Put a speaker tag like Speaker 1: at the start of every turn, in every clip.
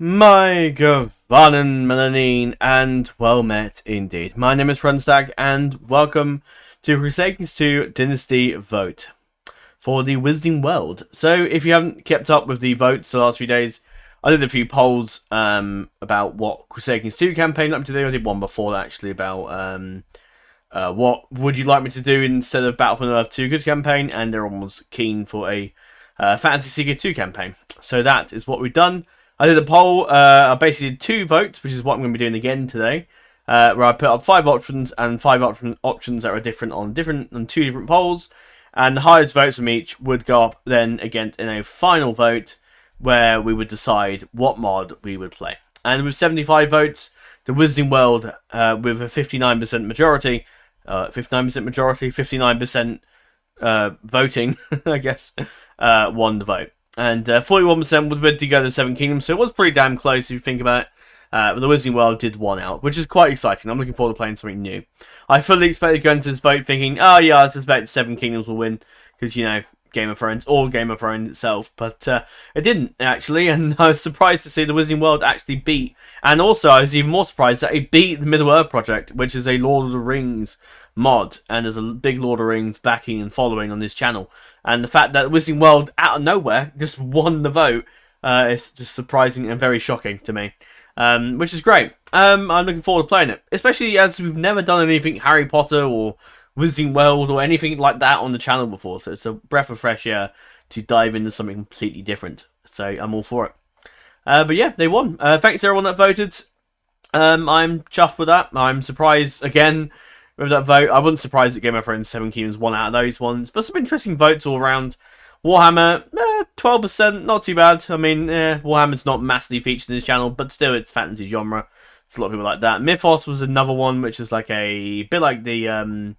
Speaker 1: My Gavanen Melanine, and well met indeed. My name is FrozenStag, and welcome to Crusader 2 Dynasty vote for the Wizarding World. So, if you haven't kept up with the votes the last few days, I did a few polls about what Crusader 2 campaign I'd like me to do. I did one before that, actually, about what would you like me to do instead of Battle for Earth 2 good campaign, and everyone was keen for a Fantasy Seeker 2 campaign. So that is what we've done. I did a poll. I basically did 2 votes, which is what I'm going to be doing again today, where I put up 5 options and 5 options that are different on 2 different polls, and the highest votes from each would go up then against in a final vote where we would decide what mod we would play. And with 75 votes, the Wizarding World with a 59% majority, 59% voting, I guess, won the vote. And 41% would bid to go to 7 Kingdoms, so it was pretty damn close if you think about it. But the Wizarding World did 1 out, which is quite exciting. I'm looking forward to playing something new. I fully expected going to this vote thinking, oh yeah, I suspect 7 Kingdoms will win, because, you know, Game of Thrones, or Game of Thrones itself. But it didn't, actually, and I was surprised to see the Wizarding World actually beat. And also, I was even more surprised that it beat the Middle-earth Project, which is a Lord of the Rings mod, and there's a big Lord of the Rings backing and following on this channel. And the fact that Wizarding World, out of nowhere, just won the vote is just surprising and very shocking to me. Which is great. I'm looking forward to playing it, especially as we've never done anything Harry Potter or Wizarding World or anything like that on the channel before, so it's a breath of fresh air to dive into something completely different. So I'm all for it. But yeah, they won. Thanks to everyone that voted. I'm chuffed with that. I'm surprised again with that vote. I wasn't surprised that Game of Thrones 7 Kingdoms won out of those ones, but some interesting votes all around. Warhammer, 12%, not too bad. I mean, Warhammer's not massively featured in this channel, but still, it's fantasy genre. There's a lot of people like that. Mythos was another one, which is like a bit like the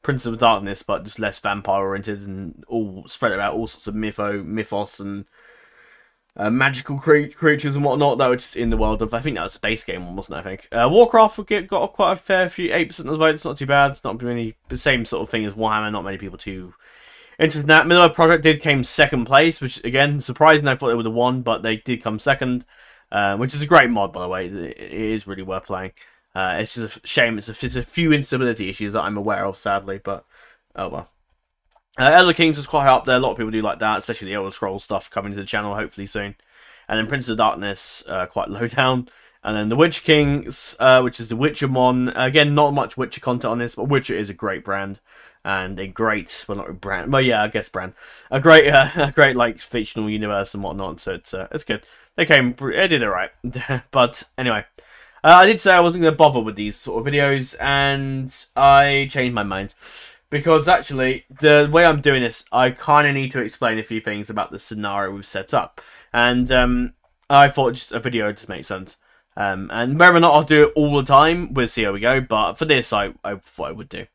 Speaker 1: Prince of Darkness, but just less vampire-oriented and all spread out all sorts of mythos and magical creatures and whatnot that were just in the world of, I think that was a base game one, wasn't it, I think. Warcraft got quite a fair few, 8% of the votes, not too bad. It's not really the same sort of thing as Warhammer, not many people too interested in that. Middle-earth Project came 2nd place, which, again, surprising. I thought they would have won, but they did come 2nd, which is a great mod, by the way. It is really worth playing. It's just a shame. It's a few instability issues that I'm aware of, sadly, but oh well. Elder Kings was quite up there. A lot of people do like that, especially the Elder Scrolls stuff coming to the channel hopefully soon. And then Prince of Darkness, quite low down. And then the Witcher Kings, which is the Witcher Mon. Again, not much Witcher content on this, but Witcher is a great brand. And a great, well, not a brand, well, yeah, I guess brand. A great, like, fictional universe and whatnot, so it's good. They did alright. But, anyway. I did say I wasn't going to bother with these sort of videos, and I changed my mind. Because, actually, the way I'm doing this, I kind of need to explain a few things about the scenario we've set up. And I thought just a video just makes sense. And whether or not I'll do it all the time, we'll see how we go. But for this, I thought I would do.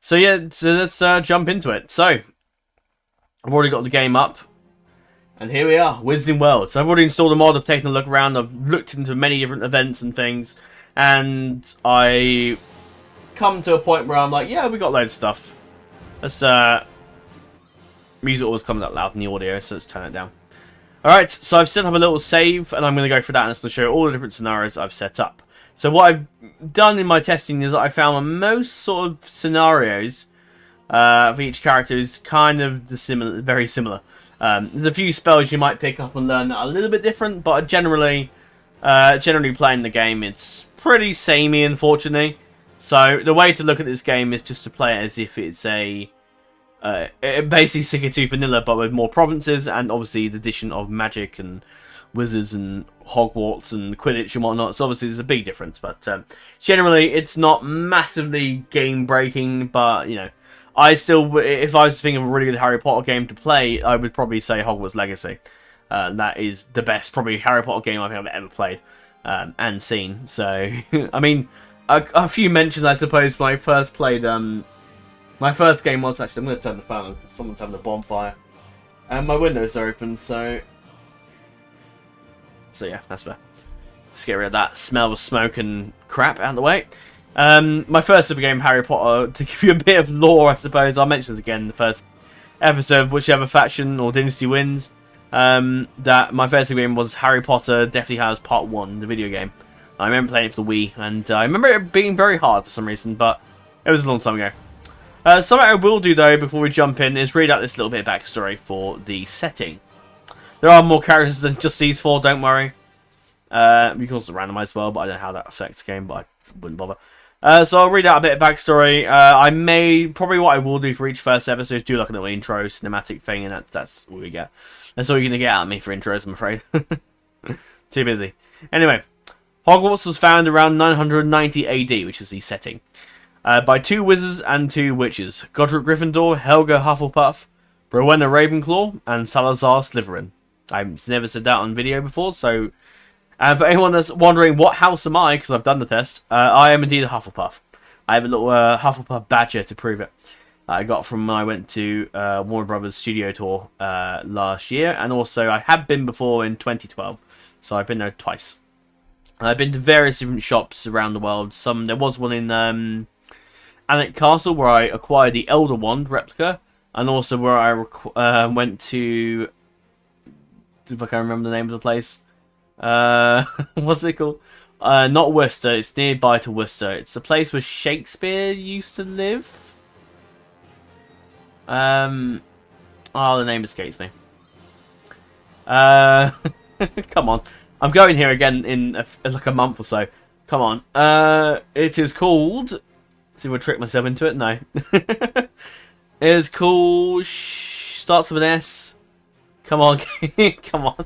Speaker 1: So, yeah, so let's jump into it. So, I've already got the game up. And here we are, Wizarding World. So I've already installed a mod, I've taken a look around, I've looked into many different events and things, and I come to a point where I'm like, yeah, we got loads of stuff. Let's, music always comes out loud in the audio, so let's turn it down. Alright, so I've set up a little save, and I'm going to go through that, and it's going to show you all the different scenarios I've set up. So what I've done in my testing is that I found most sort of scenarios for each character is kind of very similar. There's a few spells you might pick up and learn that are a little bit different, but generally playing the game, it's pretty samey, unfortunately. So the way to look at this game is just to play it as if it's a basically Seeker 2 vanilla, but with more provinces, and obviously the addition of magic and wizards and Hogwarts and Quidditch and whatnot. So obviously there's a big difference, but generally it's not massively game-breaking, but, you know, I still, if I was to think of a really good Harry Potter game to play, I would probably say Hogwarts Legacy. That is the best, probably, Harry Potter game I think I've ever played and seen. So, I mean, a few mentions, I suppose, when I first played. My first game was actually, I'm going to turn the fan on because someone's having a bonfire. And my windows are open, so yeah, that's better. Let's get rid of that smell of smoke and crap out of the way. My first ever game, Harry Potter, to give you a bit of lore, I suppose. I'll mention this again in the first episode, whichever faction or dynasty wins. that my first game was Harry Potter Deathly Hallows Part 1, the video game. I remember playing it for the Wii, and I remember it being very hard for some reason, but it was a long time ago. Something I will do, though, before we jump in, is read out this little bit of backstory for the setting. There are more characters than just these 4, don't worry. You can also randomize as well, but I don't know how that affects the game, but I wouldn't bother. So I'll read out a bit of backstory. Probably what I will do for each first episode is do like a little intro cinematic thing, and that's what we get. That's all you're going to get out of me for intros, I'm afraid. Too busy. Anyway, Hogwarts was founded around 990 AD, which is the setting, by 2 wizards and 2 witches, Godric Gryffindor, Helga Hufflepuff, Rowena Ravenclaw, and Salazar Slytherin. I've never said that on video before, so... And for anyone that's wondering what house am I, because I've done the test, I am indeed a Hufflepuff. I have a little Hufflepuff badger to prove it. I got from when I went to Warner Brothers studio tour last year, and also I have been before in 2012, so I've been there twice. I've been to various different shops around the world. There was one in Alnwick Castle where I acquired the Elder Wand replica, and also where I went to... If I can remember the name of the place. What's it called? Not Worcester, it's nearby to Worcester. It's the place where Shakespeare used to live. The name escapes me. Come on. I'm going here again in like a month or so. Come on. It is called... See if I trick myself into it? No. It is called... Starts with an S. Come on. Come on.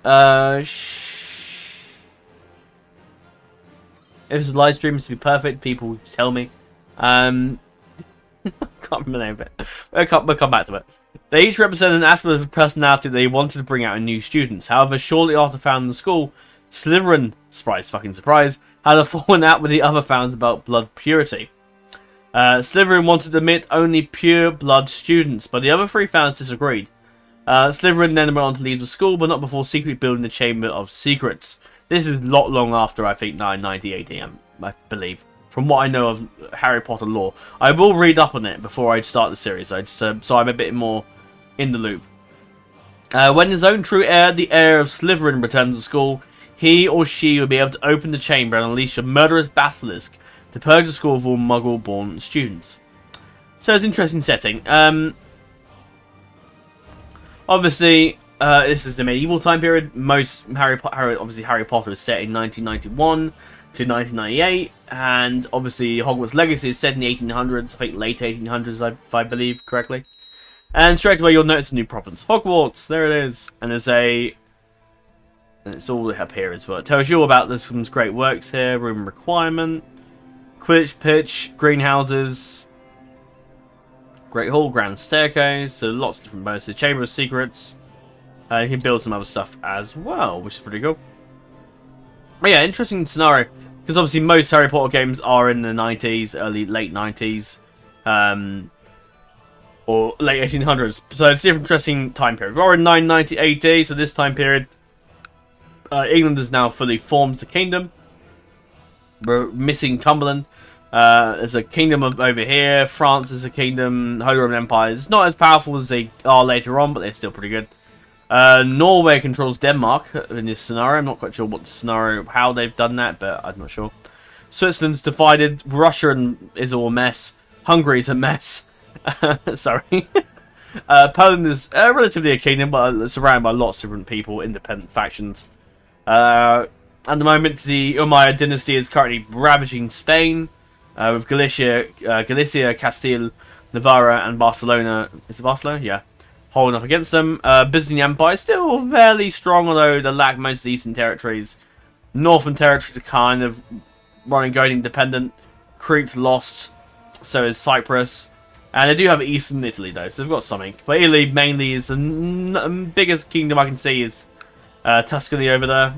Speaker 1: If this live stream is to be perfect, people tell me. Can't remember the name of it. We'll come back to it. They each represent an aspect of personality they wanted to bring out in new students. However, shortly after founding the school, Slytherin, surprise, had a falling out with the other founders about blood purity. Slytherin wanted to admit only pure blood students, but the other 3 founders disagreed. Slytherin then went on to leave the school, but not before secretly building the Chamber of Secrets. This is a lot long after, I think, 990 AD, I believe, from what I know of Harry Potter lore. I will read up on it before I start the series, so I'm a bit more in the loop. When his own true heir, the heir of Slytherin, returned to school, he or she would be able to open the chamber and unleash a murderous basilisk to purge the school of all Muggle-born students. So it's an interesting setting. Obviously, this is the medieval time period. Most Harry Potter is set in 1991 to 1998, and obviously Hogwarts Legacy is set in the 1800s, I think late 1800s, if I believe correctly. And straight away you'll notice a new province, Hogwarts. There it is, and it's all up here as well. It tells you all about some great works here: room requirement, Quidditch pitch, greenhouses, Great Hall, Grand Staircase, so lots of different bonuses. Chamber of Secrets. You can build some other stuff as well, which is pretty cool. But yeah, interesting scenario, because obviously most Harry Potter games are in the 90s, late 90s, or late 1800s. So it's an interesting time period. We're in 990 AD, so this time period, England is now fully formed as a kingdom. We're missing Cumberland. There's a kingdom over here. France is a kingdom. Holy Roman Empire is not as powerful as they are later on, but they're still pretty good. Norway controls Denmark in this scenario. I'm not quite sure what the scenario, how they've done that, but I'm not sure. Switzerland's divided. Russia is all a mess. Hungary's a mess. Sorry. Poland is relatively a kingdom, but surrounded by lots of different people, independent factions. At the moment, the Umayyad dynasty is currently ravaging Spain. With Galicia, Castile, Navarra, and Barcelona. Is it Barcelona? Yeah. Holding up against them. Byzantine Empire is still fairly strong, although they lack most of the eastern territories. Northern territories are kind of going independent. Crete's lost. So is Cyprus. And they do have eastern Italy, though, so they've got something. But Italy mainly is the biggest kingdom I can see is Tuscany over there.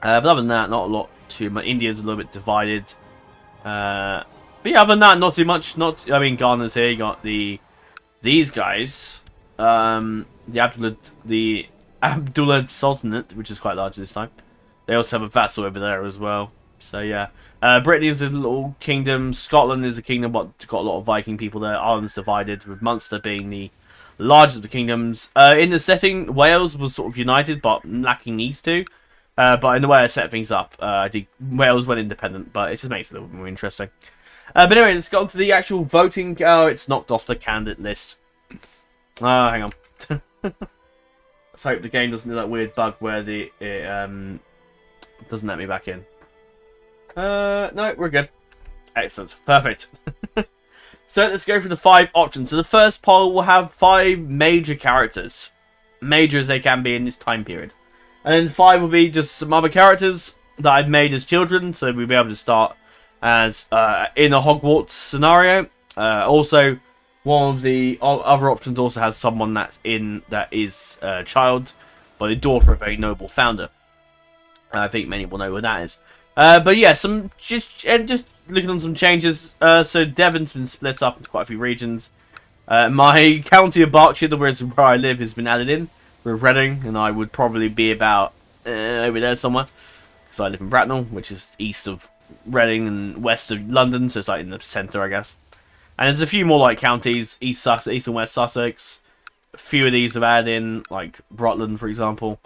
Speaker 1: But other than that, not a lot too much. India's a little bit divided. But yeah, other than that, not too much. Ghana's here. You got these guys. The Abdullah Sultanate, which is quite large this time. They also have a vassal over there as well. So yeah, Brittany is a little kingdom. Scotland is a kingdom, but got a lot of Viking people there. Ireland's divided, with Munster being the largest of the kingdoms. In the setting, Wales was sort of united, but lacking these two. But in the way I set things up, I think Wales went independent, but it just makes it a little bit more interesting. But anyway, let's go on to the actual voting. Oh, it's knocked off the candidate list. Hang on. Let's hope the game doesn't do that weird bug where it doesn't let me back in. No, we're good. Excellent. Perfect. So let's go through the 5 options. So the first poll will have 5 major characters. Major as they can be in this time period. And then 5 will be just some other characters that I've made as children. So we'll be able to start as in a Hogwarts scenario. Also, one of the other options also has someone that is a child, but the daughter of a noble founder. I think many will know what that is. But yeah, just looking on some changes. So Devon's been split up into quite a few regions. My county of Berkshire, where I live, has been added in with Reading, and I would probably be about over there somewhere, because I live in Bracknell, which is east of Reading and west of London, so it's like in the centre, I guess. And there's a few more like counties, East and West Sussex. A few of these have added in, like Rutland, for example.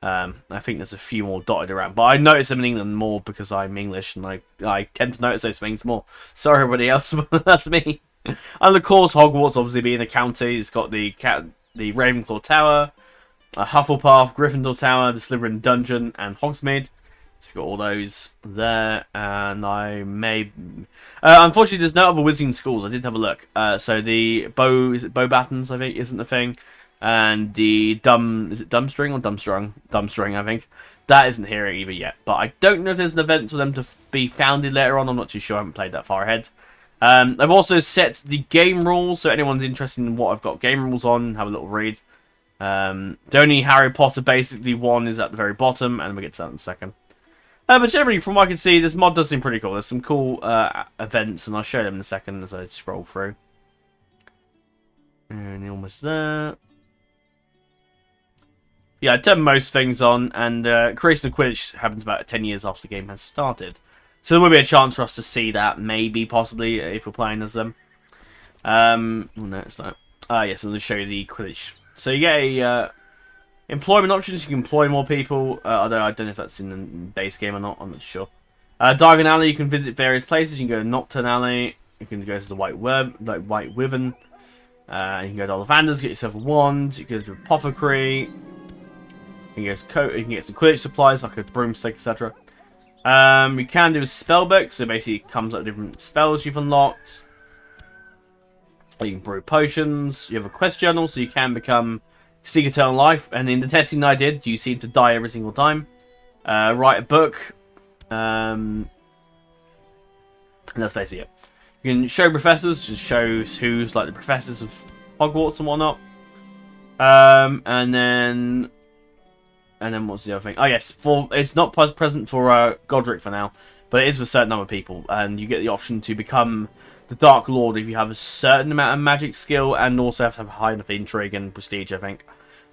Speaker 1: I think there's a few more dotted around, but I notice them in England more because I'm English and I tend to notice those things more. Sorry, everybody else, but that's me. And of course, Hogwarts, obviously being a county, it's got the Ravenclaw Tower, a Hufflepuff, Gryffindor Tower, the Slytherin Dungeon, and Hogsmeade. So you've got all those there, and I may... unfortunately, there's no other wizarding schools. I did have a look. So the Beauxbatons, I think, isn't a thing. And the is it Dumbstring or Dumbstrung? Dumbstring, I think. That isn't here either yet. But I don't know if there's an event for them to be founded later on. I'm not too sure. I haven't played that far ahead. I've also set the game rules, so anyone's interested in what I've got game rules on, have a little read. The only Harry Potter basically one is at the very bottom, and we'll get to that in a second. But generally, from what I can see, this mod does seem pretty cool. There's some cool events, and I'll show them in a second as I scroll through. And almost there. Yeah, I turned most things on, and creation of Quidditch happens about 10 years after the game has started. So there will be a chance for us to see that, maybe, possibly, if we're playing as them. Oh, no, it's not. Yes, I'm going to show you the Quidditch. So you get a employment options. You can employ more people, although I don't know if that's in the base game or not. I'm not sure. Diagon Alley, you can visit various places. You can go to Nocturne Alley. You can go to the White Wyvern. You can go to Ollivanders, get yourself a wand. You can go to Apothecary. You can get some Quidditch supplies like a broomstick, etc. You can do a spellbook, so basically it comes up with different spells you've unlocked. You can brew potions. You have a quest journal, so you can seek eternal life. And in the testing I did, you seem to die every single time. Write a book. And that's basically it. You can show professors, just shows who's like the professors of Hogwarts and whatnot. And then what's the other thing? Oh yes, it's not present for Godric for now, but it is for certain other people, and you get the option to become the Dark Lord if you have a certain amount of magic skill, and also have to have high enough intrigue and prestige, I think.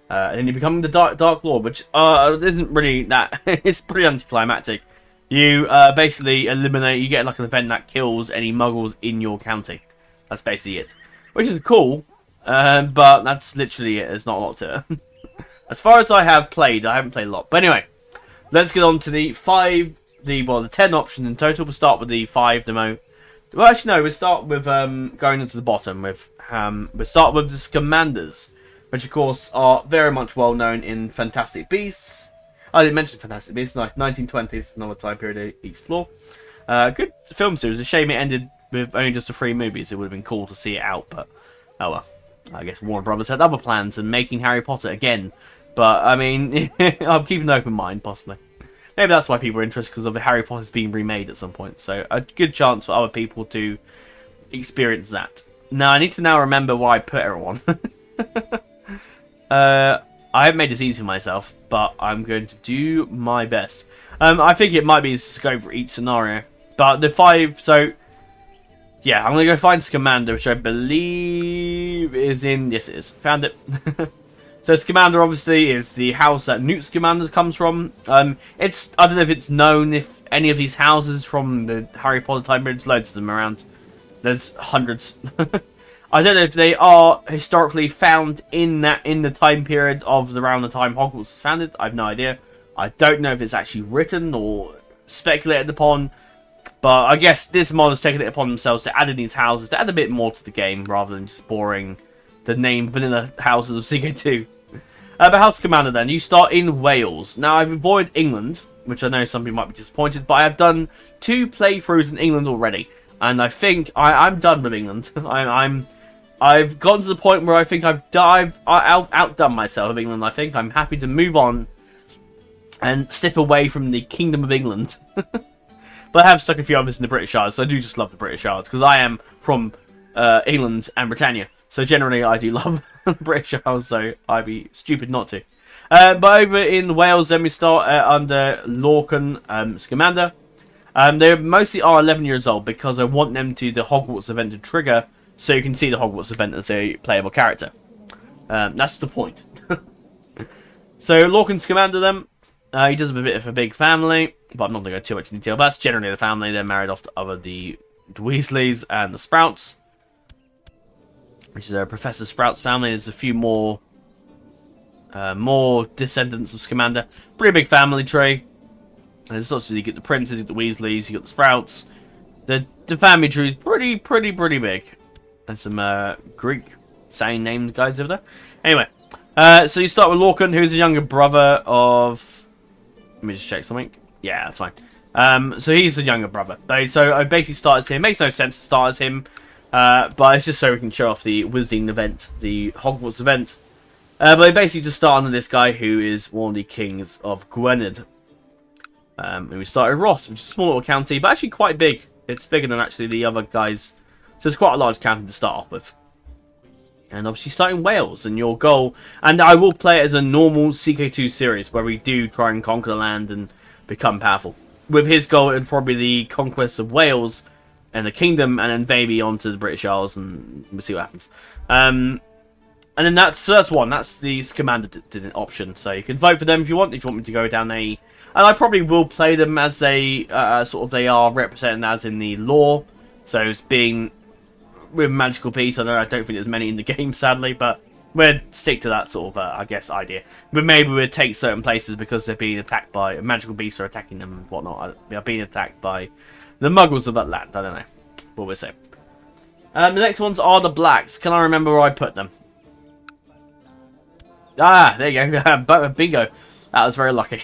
Speaker 1: And then you become the Dark Lord, which isn't really that. It's pretty anticlimactic. You basically eliminate. You get like an event that kills any Muggles in your county. That's basically it, which is cool, but that's literally it. There's not a lot to it. As far as I have played, I haven't played a lot. But anyway, let's get on to the 10 options in total. We'll start with the 5 demo. Well, actually, no. We'll start with going into the bottom. We'll start with the Scamanders, which of course are very much well known in Fantastic Beasts. I didn't mention Fantastic Beasts, like 1920s, another time period to explore. Good film series. A shame it ended with only just the 3 movies. It would have been cool to see it out, but oh well. I guess Warner Brothers had other plans and making Harry Potter again. But, I mean, I'm keeping an open mind, possibly. Maybe that's why people are interested, because of Harry Potter's being remade at some point. So, a good chance for other people to experience that. Now, I need to now remember why I put everyone. I haven't made this easy for myself, but I'm going to do my best. I think it might be just to go for each scenario. But the 5, so... yeah, I'm going to go find Scamander, which I believe is in... yes, it is. Found it. So Scamander, obviously, is the house that Newt Scamander comes from. I don't know if it's known if any of these houses from the Harry Potter time period, there's loads of them around. There's hundreds. I don't know if they are historically found in the time period of around the time Hogwarts was founded. I have no idea. I don't know if it's actually written or speculated upon. But I guess this mod has taken it upon themselves to add in these houses, to add a bit more to the game, rather than just boring the name vanilla houses of CK2. But House Commander then, you start in Wales. Now I've avoided England, which I know some people might be disappointed, but I have done 2 playthroughs in England already. And I think I'm done with England. I've gotten to the point where I think I've outdone myself of England. I think I'm happy to move on and step away from the Kingdom of England. But I have stuck a few others in the British Isles, so I do just love the British Isles, because I am from England and Britannia. So generally I do love the British Isles, so I'd be stupid not to. But over in Wales, then we start under Lorcan Scamander. They mostly are 11 years old, because I want them to the Hogwarts event to trigger, so you can see the Hogwarts event as a playable character. That's the point. So Lorcan Scamander then. He does have a bit of a big family, but I'm not going to go too much in detail. But that's generally the family. They're married off to the Weasleys and the Sprouts, which is a Professor Sprout's family. There's a few more descendants of Scamander. Pretty big family tree. And it's obviously you get the Princes, you get the Weasleys, you got the Sprouts. The family tree is pretty big. And some Greek saying names guys over there. Anyway, so you start with Lorcan, who's a younger brother of. Let me just check something. Yeah, that's fine. So he's the younger brother. So I basically started as him. It makes no sense to start as him. But it's just so we can show off the Wizarding event, the Hogwarts event. But I basically just start under this guy who is one of the kings of Gwynedd. And we started Ross, which is a small little county, but actually quite big. It's bigger than actually the other guys. So it's quite a large county to start off with. And obviously start in Wales, and your goal, and I will play it as a normal CK2 series where we do try and conquer the land and become powerful. With his goal, it would probably be the conquest of Wales and the kingdom, and then maybe onto the British Isles, and we'll see what happens. And then that's one. That's the Scamander option. So you can vote for them if you want. If you want me to go down and I probably will play them as a sort of they are represented as in the lore. So it's being with magical beasts. I don't think there's many in the game, sadly, but we'll stick to that sort of, I guess, idea. But maybe we'll take certain places because they're being attacked by magical beasts are attacking them and whatnot. They're being attacked by the Muggles of that land. I don't know. What we'll see. The next ones are the Blacks. Can I remember where I put them? Ah, there you go. Bingo. That was very lucky.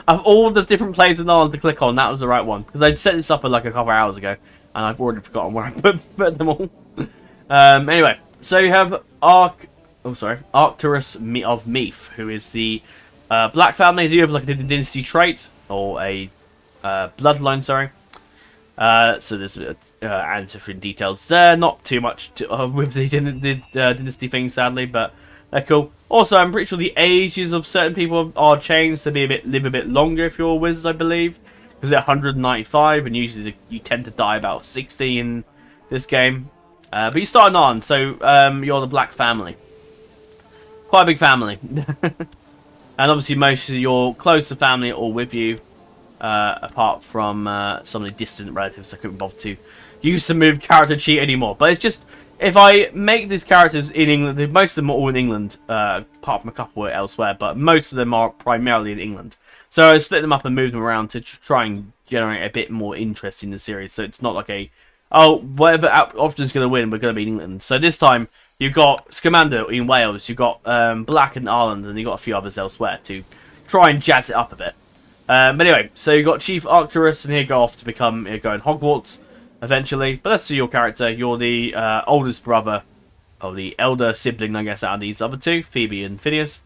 Speaker 1: Of all the different places in Ireland to click on, that was the right one. Because I'd set this up like a couple of hours ago. And I've already forgotten where I put them all. Anyway, so you have Arcturus of Meath, who is the Black family. They do have like a dynasty trait, or a bloodline, sorry. So there's ancestry details there. Not too much with the dynasty thing, sadly, but they're cool. Also, I'm pretty sure the ages of certain people are changed to live a bit longer if you're a wizard, I believe. Because they're 195, and usually you tend to die about 60 in this game. But you start on, so you're the Black family. Quite a big family. And obviously most of your closer family are all with you. Apart from some of the distant relatives I couldn't bother to use to move character cheat anymore. But it's just, if I make these characters in England, most of them are all in England, apart from a couple elsewhere, but most of them are primarily in England. So I split them up and moved them around to try and generate a bit more interest in the series. So it's not like whatever option's going to win, we're going to be in England. So this time, you've got Scamander in Wales, you've got Black in Ireland, and you've got a few others elsewhere to try and jazz it up a bit. But anyway, so you've got Chief Arcturus, and he'll go off to go in Hogwarts eventually. But let's see your character. You're the oldest brother, or the elder sibling, I guess, out of these other two, Phoebe and Phineas.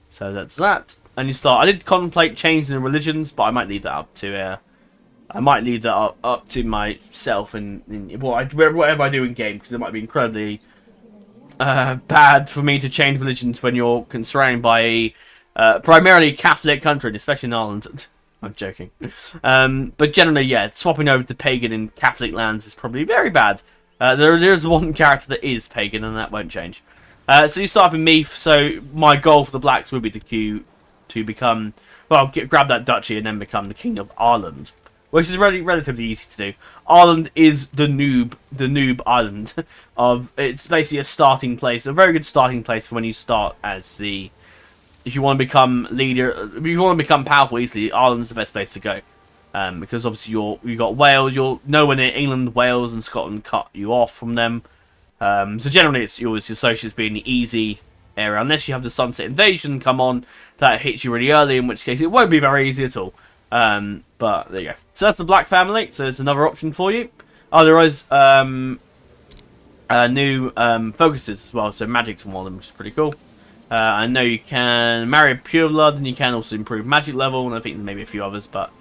Speaker 1: So that's that. And you start. I did contemplate changing the religions, but I might leave that up to. I might leave that up to myself and whatever I do in game, because it might be incredibly bad for me to change religions when you're constrained by a primarily Catholic country, especially in Ireland. I'm joking. But generally, yeah, swapping over to pagan and Catholic lands is probably very bad. There's one character that is pagan, and that won't change. So you start with Meath. So my goal for the Blacks would be to become, well, grab that duchy and then become the King of Ireland. which is relatively easy to do. Ireland is the noob island of. It's basically a starting place, a very good starting place for when you start as the. If you want to become leader, if you want to become powerful easily, Ireland's the best place to go. Because obviously you got Wales, you're nowhere near England, Wales, and Scotland cut you off from them. So generally, it's always associated as being the easy area, unless you have the Sunset Invasion come on that hits you really early, in which case it won't be very easy at all. But there you go. So that's the Black Family. So it's another option for you. Oh, there is new focuses as well. So magic's one of them, which is pretty cool. I know you can marry a pureblood, and you can also improve magic level, and I think maybe a few others, but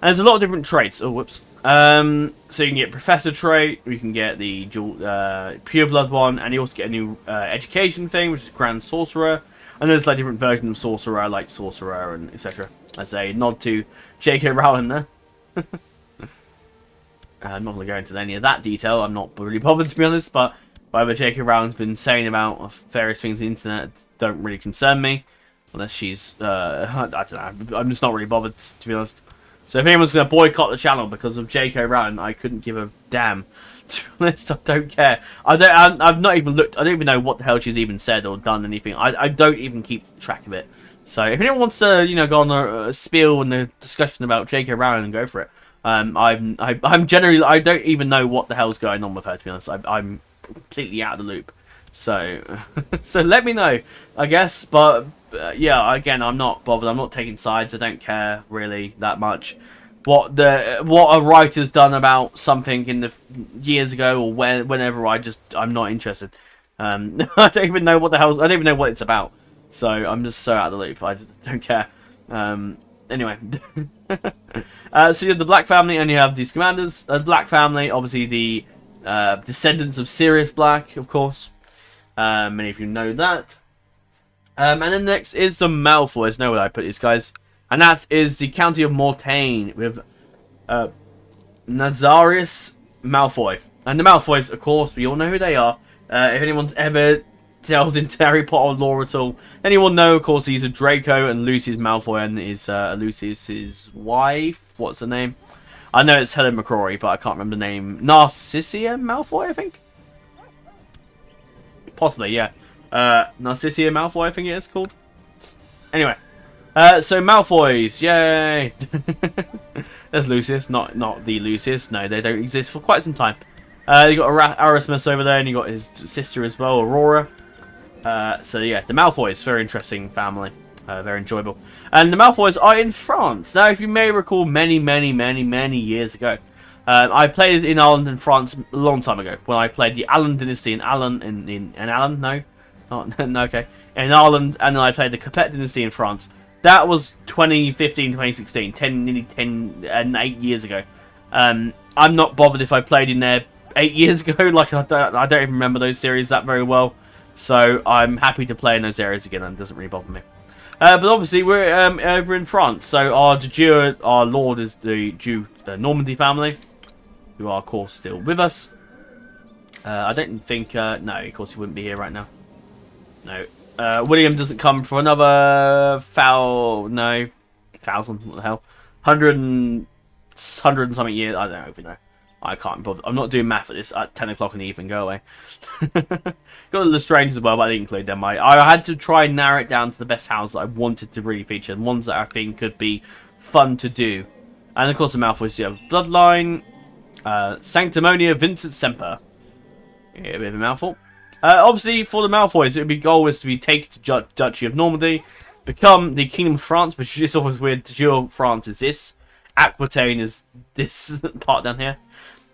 Speaker 1: there's a lot of different traits. Oh, whoops. So you can get Professor trait, you can get the dual pureblood one, and you also get a new education thing, which is Grand Sorcerer. And there's like different versions of Sorcerer, like Sorcerer and etc. As a nod to J.K. Rowling there. I'm not going to go into any of that detail. I'm not really bothered, to be honest, but whatever J.K. Rowling's been saying about various things on the internet don't really concern me. Unless she's, I don't know, I'm just not really bothered, to be honest. So if anyone's going to boycott the channel because of J.K. Rowling, I couldn't give a damn. To be honest, I don't care. I've not even looked, I don't even know what the hell she's even said or done anything. I don't even keep track of it. So if anyone wants to, you know, go on a spiel and a discussion about J.K. Rowling, go for it. I'm generally, I don't even know what the hell's going on with her, to be honest. I'm completely out of the loop. So, so let me know, I guess. But yeah, again, I'm not bothered. I'm not taking sides. I don't care really that much what a writer's done about something in the years ago or whenever. I'm not interested. I don't even know what the hell. I don't even know what it's about. So I'm just so out of the loop. I don't care. Anyway, so you have the Black Family and you have these commanders. The Black Family, obviously the descendants of Sirius Black, of course. Many of you know that. And then next is the Malfoys. Know where I put these guys. And that is the County of Mortagne with Nazarius Malfoy. And the Malfoys, of course, we all know who they are. If anyone's ever delved into Harry Potter lore at all, anyone know, of course, he's a Draco and Lucius Malfoy and is Lucius's wife. What's her name? I know it's Helen McCrory, but I can't remember the name. Narcissia Malfoy, I think? Possibly, yeah. Narcissia Malfoy, I think it is called. Anyway. So Malfoys, yay! There's Lucius, not the Lucius. No, they don't exist for quite some time. You got Erasmus over there, and you got his sister as well, Aurora. So yeah, the Malfoys, very interesting family, very enjoyable. And the Malfoys are in France. Now, if you may recall, many years ago, I played in Ireland and France a long time ago when I played the Allen Dynasty in Ireland, in Ireland, and then I played the Capet Dynasty in France. That was 2015, 2016, nearly 10 and 8 years ago. I'm not bothered if I played in there 8 years ago. Like I don't even remember those series that very well. So I'm happy to play in those areas again, and it doesn't really bother me. But obviously we're over in France. So our lord is the Jew Normandy family, who are of course still with us. I don't think no, of course he wouldn't be here right now. No. William doesn't come for another thousand, what the hell, 100 and something years. I don't even know. I can't bother. I'm not doing math at this at 10 o'clock in the evening. Go away. Got the Lestrange as well, but I didn't include them. I had to try and narrow it down to the best houses that I wanted to really feature, and ones that I think could be fun to do. And of course the Malfoys, you have Bloodline, Sanctimonia, Vincent Semper. Yeah, a bit of a mouthful. Obviously, for the Malfoys, the goal is to take the Duchy of Normandy, become the Kingdom of France, which is always weird. The Dual of France is this. Aquitaine is this part down here.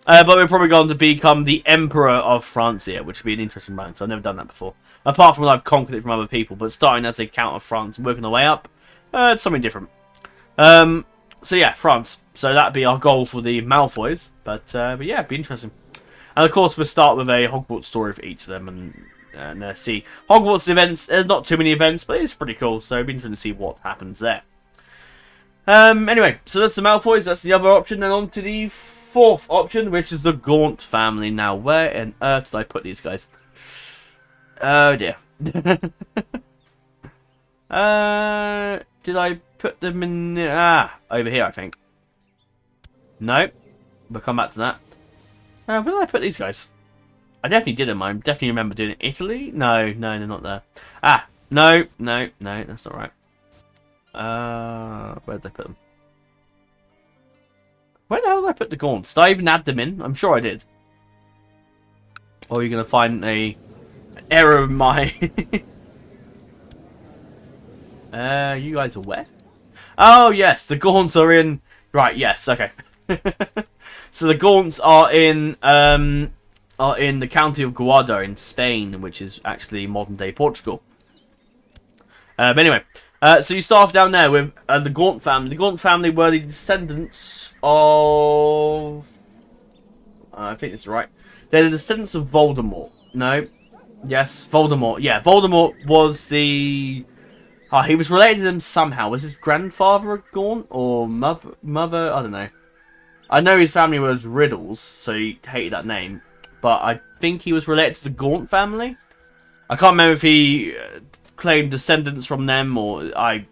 Speaker 1: But we're probably going to become the Emperor of Francia, which would be an interesting rank, so I've never done that before. Apart from when I've conquered it from other people, but starting as a Count of France and working our way up, it's something different. So yeah, France. So that'd be our goal for the Malfoys, but yeah, it'd be interesting. And of course, we'll start with a Hogwarts story for each of them and see Hogwarts events. There's not too many events, but it's pretty cool. So it'd be interesting to see what happens there. Anyway, so that's the Malfoys. That's the other option. And on to the fourth option, which is the Gaunt family. Now, where on earth did I put these guys? Oh dear. Did I put them in? Over here, I think. No. We'll come back to that. Where did I put these guys? I definitely didn't. I definitely remember doing it. Italy? No, no, they're not there. Ah, no, no, no, that's not right. Where did I put them? Where the hell did I put the Gaunts? Did I even add them in? I'm sure I did. Or are you going to find an error of my... you guys are where? Oh, yes, the Gaunts are in... Right, yes, okay. So the Gaunts are in the county of Guarda in Spain, which is actually modern-day Portugal. But anyway, so you start off down there with the Gaunt family. The Gaunt family were the descendants of... I think this is right. They're the descendants of Voldemort. No? Yes, Voldemort. Yeah, Voldemort was the... Oh, he was related to them somehow. Was his grandfather a Gaunt? Or mother? I don't know. I know his family was Riddles, so he hated that name. But I think he was related to the Gaunt family. I can't remember if he claimed descendants from them, or they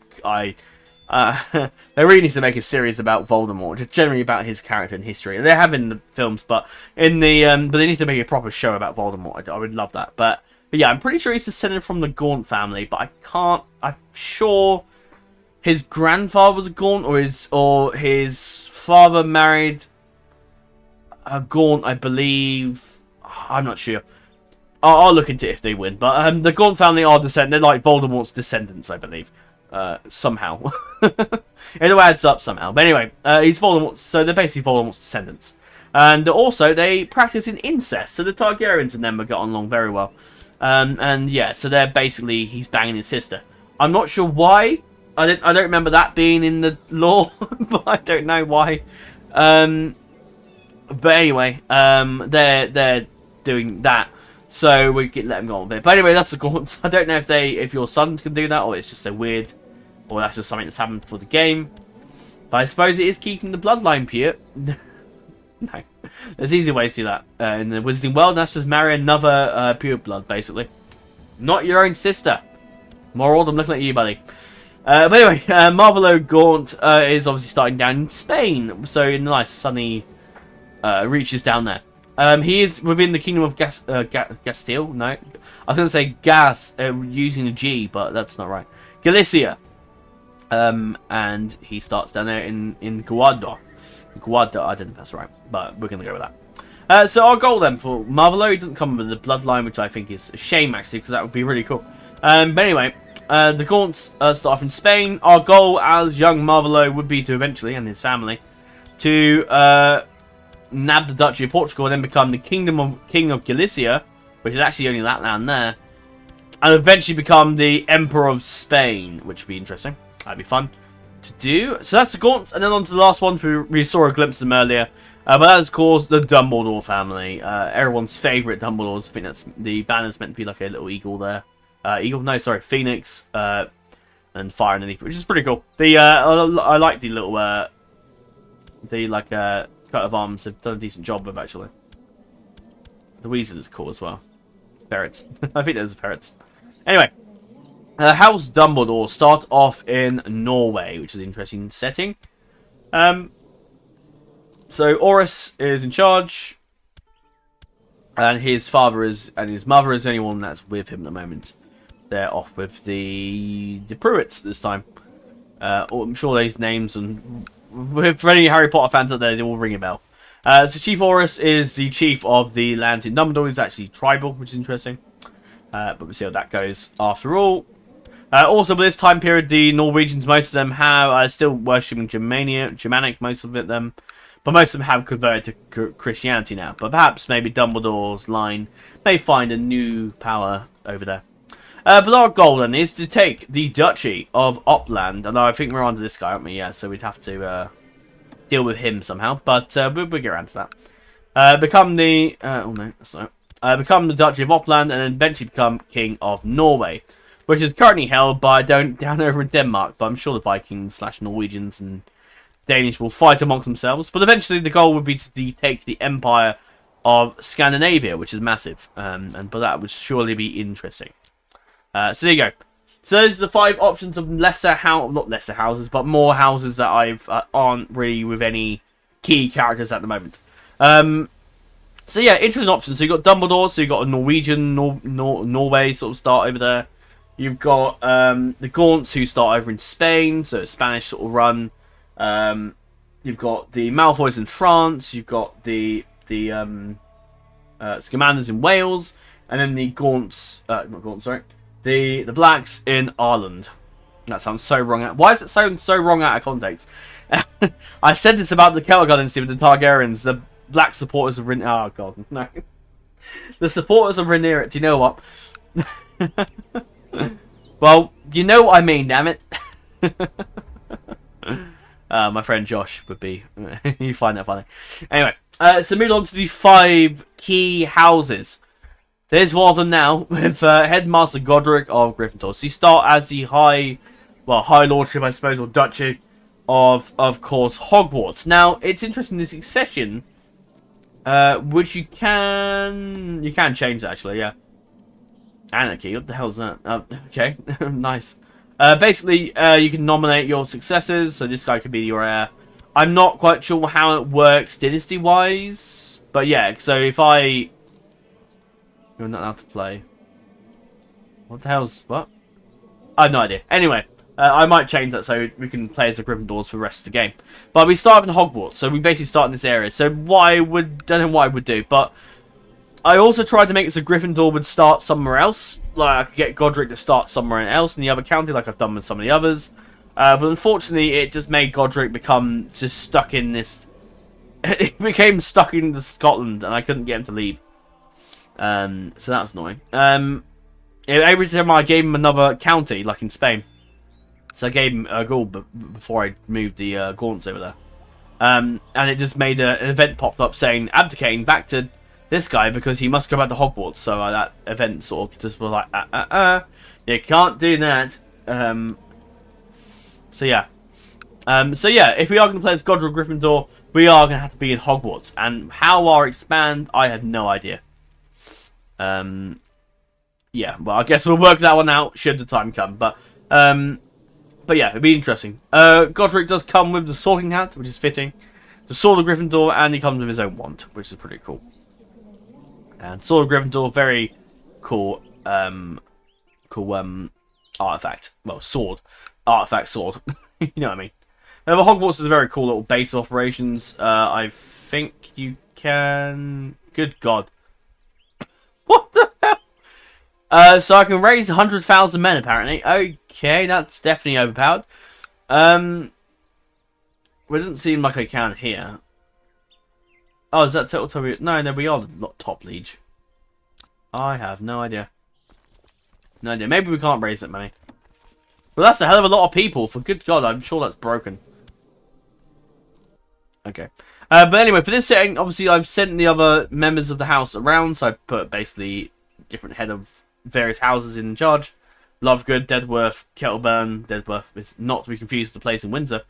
Speaker 1: really need to make a series about Voldemort, just generally about his character and history. They have in the films, but in the but they need to make a proper show about Voldemort. I would love that. But yeah, I'm pretty sure he's descended from the Gaunt family, but I can't. I'm sure his grandfather was a Gaunt, or his father married a Gaunt, I believe. I'm not sure. I'll look into it if they win. But the Gaunt family are they're like Voldemort's descendants, I believe. Somehow. It all adds up somehow. But anyway, he's Voldemort, so they're basically Voldemort's descendants. And also, they practice in incest, so the Targaryens and them get on along very well. And yeah, so they're basically, he's banging his sister. I'm not sure why. I don't remember that being in the law, but I don't know why. But anyway, they're doing that, so we can let them go on a bit. But anyway, that's the Gaunts. I don't know if your sons can do that, or it's just so weird, or that's just something that's happened for the game. But I suppose it is keeping the bloodline pure. No, there's easy ways to do that. In the Wizarding World, that's just marry another pure blood, basically. Not your own sister. Morald, I'm looking at you, buddy. But anyway, Marvolo Gaunt is obviously starting down in Spain, so in nice sunny reaches down there. He is within the kingdom of Castile. No, I was going to say Gas using a G, but that's not right. Galicia. And he starts down there in Guarda. Guarda, I don't know if that's right, but we're going to go with that. So our goal then for Marvolo, he doesn't come with the bloodline, which I think is a shame actually, because that would be really cool. But anyway, the Gaunts start off in Spain. Our goal as young Marvolo would be to eventually, and his family, to nab the Duchy of Portugal and then become the King of Galicia, which is actually only that land there, and eventually become the Emperor of Spain, which would be interesting. That'd be fun to do. So that's the Gaunts, and then on to the last ones. We saw a glimpse of them earlier, but that is, of course, the Dumbledore family. Everyone's favourite Dumbledores. I think that's the banner's meant to be like a little eagle there. Eagle? No, sorry, Phoenix, and fire underneath, which is pretty cool. I like the little, coat of arms. Have done a decent job with, actually. The Weasels are cool as well. Ferrets. I think there's ferrets. Anyway, House Dumbledore start off in Norway, which is an interesting setting. So Oris is in charge, and his father and his mother is the only one that's with him at the moment. They're off with the Pruitts this time. I'm sure these names, and for any Harry Potter fans out there, they will ring a bell. So Chief Oris is the chief of the lands in Dumbledore. He's actually tribal, which is interesting. But we'll see how that goes after all. Also, by this time period, the Norwegians, most of them are still worshipping Germanic, most of them. But most of them have converted to Christianity now. But perhaps maybe Dumbledore's line may find a new power over there. But our goal then is to take the Duchy of Uppland. And I think we're onto this guy, aren't we? Yeah, so we'd have to deal with him somehow. But we'll get around to that. Become the... oh no, that's not it. Become the Duchy of Uppland and then eventually become King of Norway. Which is currently held by down over in Denmark. But I'm sure the Vikings / Norwegians and Danish will fight amongst themselves. But eventually the goal would be to take the Empire of Scandinavia, which is massive. But that would surely be interesting. So there you go. So those are the 5 options of not lesser houses, but more houses that aren't really with any key characters at the moment. So yeah, interesting options. So you've got Dumbledore, so you've got a Norwegian, Norway sort of start over there. You've got the Gaunts who start over in Spain, so Spanish sort of run. You've got the Malfoys in France. You've got the Scamanders in Wales, and then the Gaunts, not Gaunts, sorry, the Blacks in Ireland. That sounds so wrong. Why does it sound so wrong out of context? I said this about the Celtic dynasty with the Targaryens. The Black supporters of Rhaenyra. Oh god, no. The supporters of Rhaenyra. Do you know what? Well, you know what I mean, damn it. My friend Josh would be. You find that funny. Anyway, so moving on to the 5 key houses. There's one of them now with Headmaster Godric of Gryffindor. So you start as the High Lordship, I suppose, or Duchy of course, Hogwarts. Now, it's interesting, the succession, which you can change actually, yeah. Anarchy, what the hell is that? Okay, nice. Basically, you can nominate your successors, so this guy could be your heir. I'm not quite sure how it works dynasty-wise, but yeah, so if you're not allowed to play. What the hell's... what? I have no idea. Anyway, I might change that so we can play as the Gryffindors for the rest of the game. But we start in Hogwarts, so we basically start in this area. So don't know what I would do, but I also tried to make it so Gryffindor would start somewhere else. Like, I could get Godric to start somewhere else in the other county, like I've done with some of the others. But unfortunately, it just made Godric become just stuck in this... It became stuck in Scotland, and I couldn't get him to leave. So that was annoying. Every time I gave him another county, like in Spain. So I gave him a Gaul before I moved the Gaunts over there. And it just made an event popped up saying, abdicating back to this guy because he must go back to Hogwarts. So that event sort of just was like, you can't do that. So yeah, if we are going to play as Godric Gryffindor, we are going to have to be in Hogwarts. And how I'll expand, I have no idea. Yeah, well, I guess we'll work that one out should the time come. But yeah, it'd be interesting. Godric does come with the Sorting Hat, which is fitting. The Sword of Gryffindor, and he comes with his own wand, which is pretty cool. And Sword of Gryffindor, very cool, artifact. Well, sword. Artifact sword. You know what I mean. Now, the Hogwarts is a very cool little base of operations. I think you can... Good God. What the hell? So I can raise 100,000 men, apparently. Okay, that's definitely overpowered. It doesn't seem like I can here. Oh, is that total top? No, we are the top liege. I have no idea. No idea. Maybe we can't raise that many. Well, that's a hell of a lot of people. For good God, I'm sure that's broken. Okay. But anyway, for this setting, obviously I've sent the other members of the house around. So I put basically different head of various houses in charge. Lovegood, Deadworth, Kettleburn. Deadworth is not to be confused with the place in Windsor.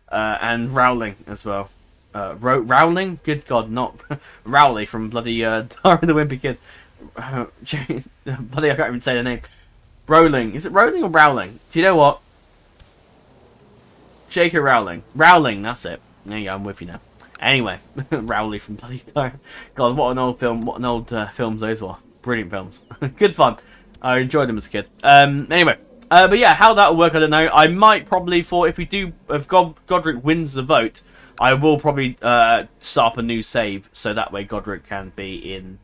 Speaker 1: And Rowling as well. Rowling? Good God, not Rowley from bloody Dara the Wimpy Kid. Bloody, I can't even say the name. Rowling. Is it Rowling or Rowling? Do you know what? J.K. Rowling. Rowling, that's it. There you go, I'm with you now. Anyway, Rowley from bloody Dara. God, what an old film. What an old films those were. Brilliant films. Good fun. I enjoyed them as a kid. Anyway. But yeah, how that will work, I don't know. I might probably, if Godric wins the vote, I will probably start up a new save, so that way Godric can be in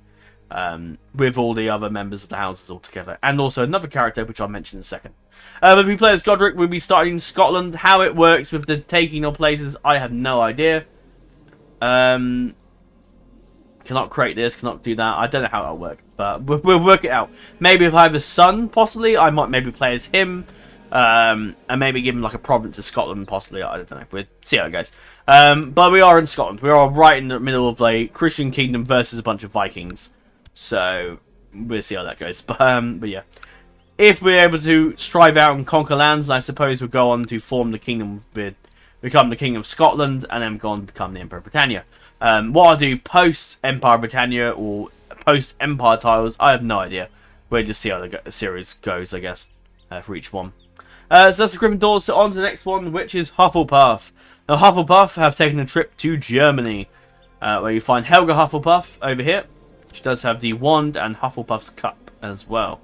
Speaker 1: with all the other members of the houses all together. And also another character, which I'll mention in a second. If we play as Godric, we'll be starting in Scotland. How it works with the taking of places, I have no idea. Cannot create this, cannot do that. I don't know how it'll work, but we'll work it out. Maybe if I have a son, possibly, I might maybe play as him. And maybe give him like a province of Scotland, possibly. I don't know. We'll see how it goes. But we are in Scotland. We are right in the middle of a Christian kingdom versus a bunch of Vikings. So we'll see how that goes. But yeah, if we're able to strive out and conquer lands, I suppose we'll go on to form the kingdom become the King of Scotland, and then go on to become the Emperor of Britannia. What I'll do post Empire Britannia or post Empire titles, I have no idea. We'll just see how the series goes, I guess, for each one. So that's the Gryffindor. So on to the next one, which is Hufflepuff. Now, Hufflepuff have taken a trip to Germany, where you find Helga Hufflepuff over here. She does have the wand and Hufflepuff's cup as well.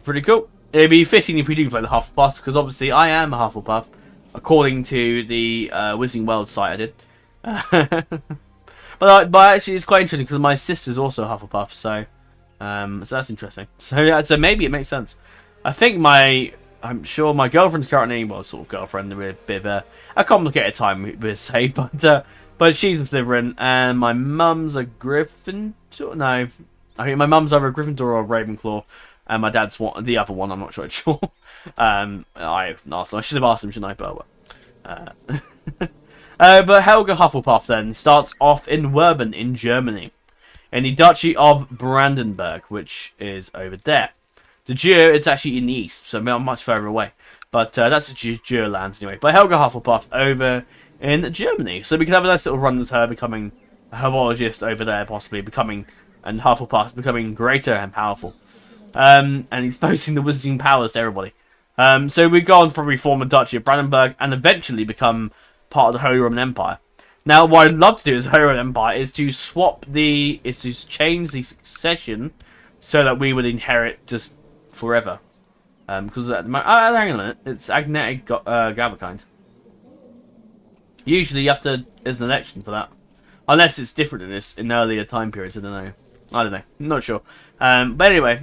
Speaker 1: Pretty cool. It'd be fitting if we do play the Hufflepuff, because obviously I am a Hufflepuff, according to the Wizarding World site I did. But actually, it's quite interesting because my sister's also a Hufflepuff, so that's interesting. So yeah, so maybe it makes sense. I think I'm sure my girlfriend's currently, well, sort of girlfriend, we're a bit of a complicated time, we'd say, but she's a Slytherin, and my mum's a Gryffindor. No, I think my mum's either a Gryffindor or a Ravenclaw. And my dad's the other one, I'm not sure. I asked him. I should have asked him, shouldn't I? But but Helga Hufflepuff then starts off in Werben in Germany, in the Duchy of Brandenburg, which is over there. The Geo, it's actually in the east, so much further away. But that's the Geo lands anyway. But Helga Hufflepuff over in Germany, so we can have a nice little run as her becoming a herbologist over there, possibly and Hufflepuff becoming greater and powerful. And exposing the wizarding powers to everybody. So we go on to probably form a Duchy of Brandenburg and eventually become part of the Holy Roman Empire. Now, what I'd love to do as Holy Roman Empire is to change the succession so that we would inherit just forever. Because at the moment, hang on a minute, it's Agnetic Gavelkind. Usually, there's an election for that, unless it's different in earlier time periods. I don't know. I'm not sure. But anyway,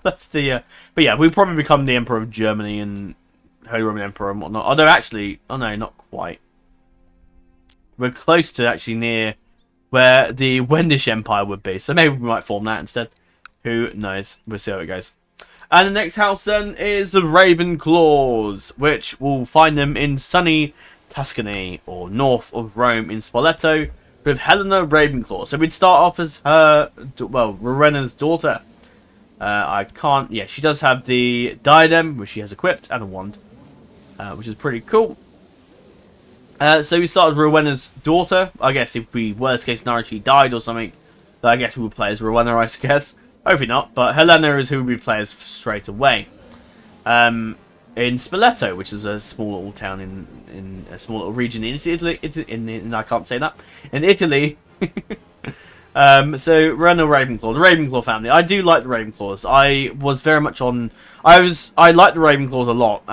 Speaker 1: that's the. But yeah, we probably become the Emperor of Germany and Holy Roman Emperor and whatnot. Although actually, oh no, not quite. We're close to actually near where the Wendish Empire would be, so maybe we might form that instead. Who knows? We'll see how it goes. And the next house then is the Ravenclaws, which will find them in sunny Tuscany or north of Rome in Spoleto, with Helena Ravenclaw. So we'd start off as her, well, Rowena's daughter. She does have the diadem, which she has equipped, and a wand, which is pretty cool. So we started Rowena's daughter. I guess if we, worst case scenario, she died or something, then I guess we would play as Rowena, I guess. Hopefully not, but Helena is who we play as straight away. In Spoleto, which is a small little town in a small little region in Italy. I can't say that. In Italy. So Rowena Ravenclaw, the Ravenclaw family. I do like the Ravenclaws. I was very much on. I liked the Ravenclaws a lot.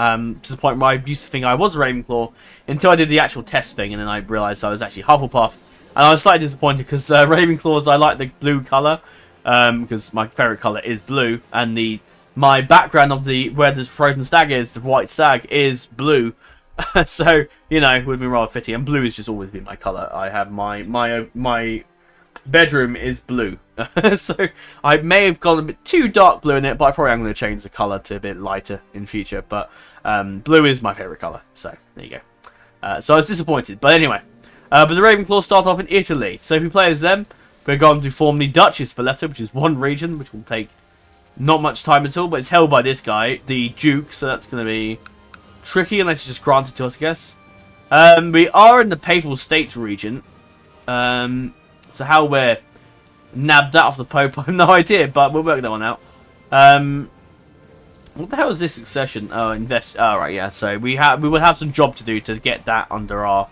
Speaker 1: To the point where I used to think I was a Ravenclaw until I did the actual test thing, and then I realised I was actually Hufflepuff. And I was slightly disappointed because Ravenclaws, I like the blue colour, because my favourite colour is blue, and my background of where the FrozenStag is, the white stag, is blue. So, you know, it would be rather fitting. And blue has just always been my colour. I have my bedroom is blue. So, I may have gone a bit too dark blue in it, but I probably am going to change the colour to a bit lighter in future. But blue is my favourite colour. So, there you go. So, I was disappointed. But anyway, but the Ravenclaws start off in Italy. So, if we play as them, we're going to form the Duchy of Spoleto, which is one region, which will take not much time at all, but it's held by this guy, the Duke, so that's going to be tricky unless it's just granted to us, I guess. We are in the Papal States region, so how we're nabbed that off the Pope, I have no idea, but we'll work that one out. What the hell is this succession? Oh, right, yeah, so we will have some job to do to get that under our